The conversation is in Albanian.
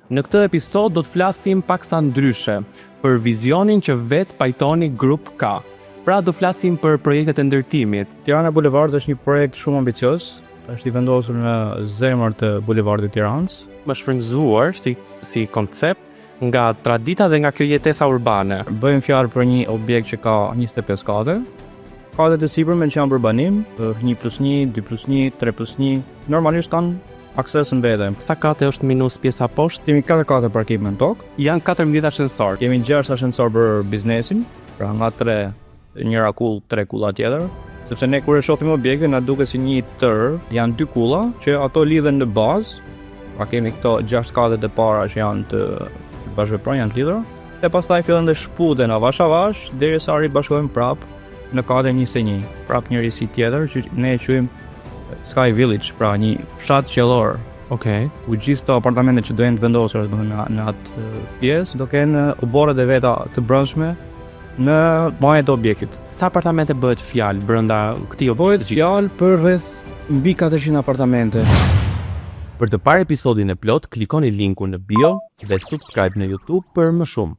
Në këtë episod do të flasim paksa ndryshe për vizionin që vetë Pajtoni Group ka. Pra do flasim për projektet e ndërtimit. Tirana Bulevard është një projekt shumë ambicios, është i vendosur në zemër të Bulevardit Tiranës. Më shfrytëzuar si koncept nga tradita dhe nga kjo jetesa urbane. Bëjmë fjalë për një objekt që ka 25 kate. Katet e sipërme që janë për banim, 1+1, 2+1, 3+1, normalisht kanë akses në vete. Sa kate është minus pjesa poshtë? Kemi 4 kate parkim në tokë. Janë 14 ascensor. Kemi 6 ascensor për biznesin, pra nga 3 njëra kull, 3 kulla tjetër. Sepse ne kur e shohim objektin na duket si një tër, janë 2 kulla që ato lidhen në bazë. Pra kemi këto 6 katet e para që janë të bashkëpunojnë, janë të lidhura. E pastaj fillon të shputen avash avash derisa ribashkohen prapë në katën 21, prapë njëri si tjetër që ne e quajmë Sky Village, pra një fshat qiellor. Okej. Ku gjithë këto apartamente që do jenë të vendosura në atë pjesë do kenë oborret e veta të brendshme në majën e objektit. Sa apartamente bëhet fjalë brenda këtij Bëhet fjalë për rreth mbi 400 apartamente. Për të parë episodin e plot, klikoni linkun në bio dhe subscribe në YouTube për më shumë.